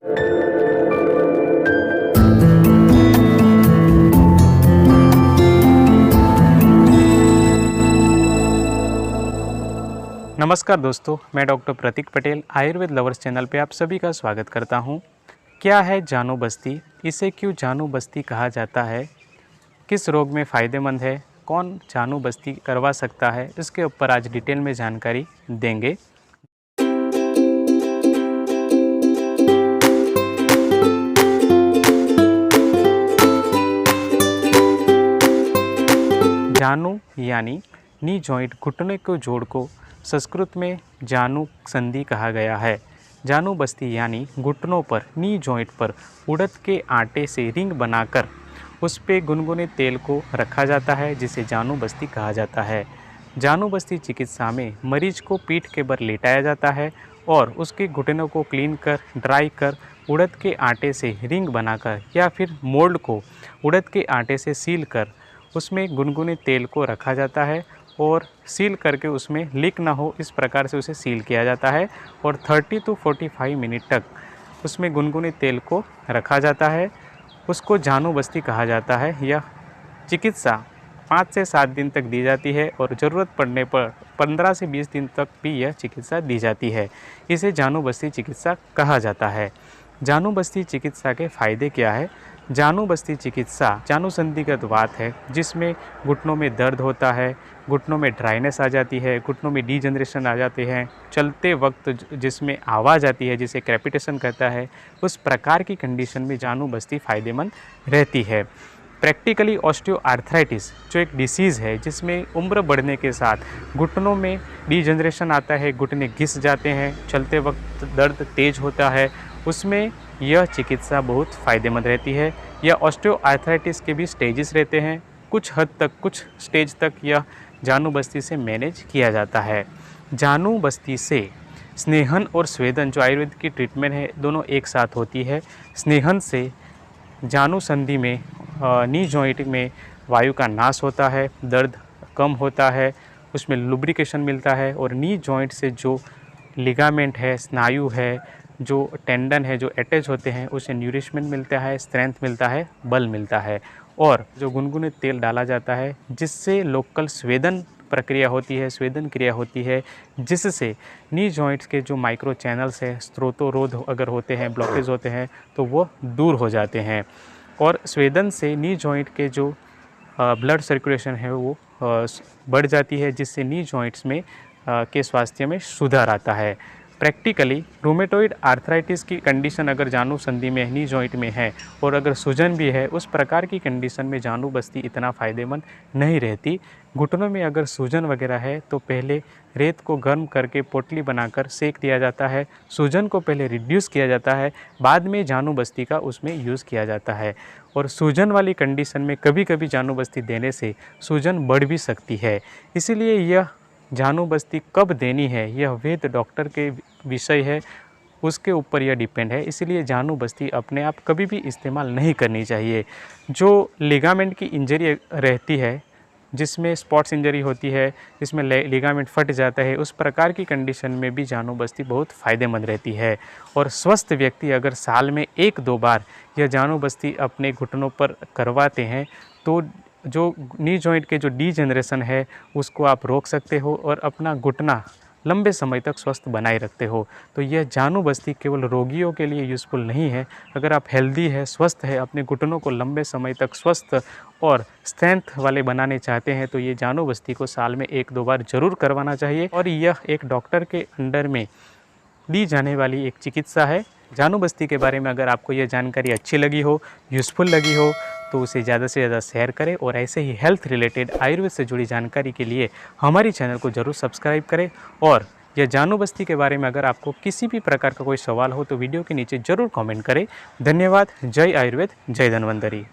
नमस्कार दोस्तों, मैं डॉक्टर प्रतीक पटेल आयुर्वेद लवर्स चैनल पे आप सभी का स्वागत करता हूं। क्या है जानू बस्ती, इसे क्यों जानू बस्ती कहा जाता है, किस रोग में फ़ायदेमंद है, कौन जानू बस्ती करवा सकता है, इसके ऊपर आज डिटेल में जानकारी देंगे। जानू यानी नी जॉइंट, घुटने को जोड़ को संस्कृत में जानू संधि कहा गया है। जानू बस्ती यानी घुटनों पर, नी जॉइंट पर उड़द के आटे से रिंग बनाकर उस पे गुनगुने तेल को रखा जाता है, जिसे जानू बस्ती कहा जाता है। जानू बस्ती चिकित्सा में मरीज को पीठ के बल लेटाया जाता है और उसके घुटनों को क्लीन कर, ड्राई कर, उड़द के आटे से रिंग बनाकर या फिर मोल्ड को उड़द के आटे से सील कर उसमें गुनगुने तेल को रखा जाता है और सील करके उसमें लीक ना हो, इस प्रकार से उसे सील किया जाता है और 30 to 45 मिनट तक उसमें गुनगुने तेल को रखा जाता है। उसको जानू बस्ती कहा जाता है। यह चिकित्सा 5 से 7 दिन तक दी जाती है और ज़रूरत पड़ने पर 15 से 20 दिन तक भी यह चिकित्सा दी जाती है। इसे जानू बस्ती चिकित्सा कहा जाता है। जानू बस्ती चिकित्सा के फ़ायदे क्या है? जानू बस्ती चिकित्सा जानू संधिगत वात है, जिसमें घुटनों में दर्द होता है, घुटनों में ड्राइनेस आ जाती है, घुटनों में डीजनरेशन आ जाते हैं, चलते वक्त जिसमें आवाज़ आती है, जिसे क्रेपिटेशन कहता है, उस प्रकार की कंडीशन में जानू बस्ती फ़ायदेमंद रहती है। प्रैक्टिकली ऑस्टियोआर्थराइटिस जो एक डिसीज़ है, जिसमें उम्र बढ़ने के साथ घुटनों में डीजनरेशन आता है, घुटने घिस जाते हैं, चलते वक्त दर्द तेज होता है, उसमें यह चिकित्सा बहुत फ़ायदेमंद रहती है। यह ऑस्टियोआर्थराइटिस के भी स्टेजेस रहते हैं, कुछ हद तक, कुछ स्टेज तक यह जानू बस्ती से मैनेज किया जाता है। जानू बस्ती से स्नेहन और स्वेदन जो आयुर्वेद की ट्रीटमेंट है, दोनों एक साथ होती है। स्नेहन से जानू संधि में नी जॉइंट में वायु का नाश होता है, दर्द कम होता है, उसमें लुब्रिकेशन मिलता है और नी जॉइंट से जो लिगामेंट है, स्नायु है, जो टेंडन है, जो अटैच होते हैं, उसे न्यूरिशमेंट मिलता है, स्ट्रेंथ मिलता है, बल मिलता है। और जो गुनगुने तेल डाला जाता है, जिससे लोकल स्वेदन प्रक्रिया होती है, स्वेदन क्रिया होती है, जिससे नी जॉइंट्स के जो माइक्रो चैनल्स है, स्रोतोरोध अगर होते हैं, ब्लॉकेज होते हैं, तो वो दूर हो जाते हैं। और स्वेदन से नी जॉइंट के जो ब्लड सर्कुलेशन है वो बढ़ जाती है, जिससे नी जॉइंट्स में के स्वास्थ्य में सुधार आता है। प्रैक्टिकली रूमेटॉइड आर्थराइटिस की कंडीशन अगर जानू संधि में, नी जॉइंट में है और अगर सूजन भी है, उस प्रकार की कंडीशन में जानू बस्ती इतना फ़ायदेमंद नहीं रहती। घुटनों में अगर सूजन वगैरह है तो पहले रेत को गर्म करके पोटली बनाकर सेक दिया जाता है, सूजन को पहले रिड्यूस किया जाता है, बाद में जानू बस्ती का उसमें यूज़ किया जाता है। और सूजन वाली कंडीशन में कभी कभी जानू बस्ती देने से सूजन बढ़ भी सकती है। इसीलिए यह जानू बस्ती कब देनी है, यह वेद डॉक्टर के विषय है, उसके ऊपर यह डिपेंड है। इसलिए जानू बस्ती अपने आप कभी भी इस्तेमाल नहीं करनी चाहिए। जो लिगामेंट की इंजरी रहती है, जिसमें स्पॉट्स इंजरी होती है, जिसमें लिगामेंट फट जाता है, उस प्रकार की कंडीशन में भी जानू बस्ती बहुत फ़ायदेमंद रहती है। और स्वस्थ व्यक्ति अगर साल में 1-2 बार यह जानू बस्ती अपने घुटनों पर करवाते हैं तो जो नी जॉइंट के जो डीजनरेशन है उसको आप रोक सकते हो और अपना घुटना लंबे समय तक स्वस्थ बनाए रखते हो। तो यह जानू बस्ती केवल रोगियों के लिए यूज़फुल नहीं है। अगर आप हेल्दी है, स्वस्थ है, अपने घुटनों को लंबे समय तक स्वस्थ और स्ट्रेंथ वाले बनाने चाहते हैं, तो ये जानू बस्ती को साल में 1-2 बार ज़रूर करवाना चाहिए। और यह एक डॉक्टर के अंडर में दी जाने वाली एक चिकित्सा है। जानू बस्ती के बारे में अगर आपको यह जानकारी अच्छी लगी हो, यूज़फुल लगी हो, तो उसे ज़्यादा से ज़्यादा शेयर करें और ऐसे ही हेल्थ रिलेटेड आयुर्वेद से जुड़ी जानकारी के लिए हमारी चैनल को ज़रूर सब्सक्राइब करें। और यह जानू बस्ती के बारे में अगर आपको किसी भी प्रकार का कोई सवाल हो तो वीडियो के नीचे ज़रूर कमेंट करें। धन्यवाद। जय आयुर्वेद, जय धन्वंतरी।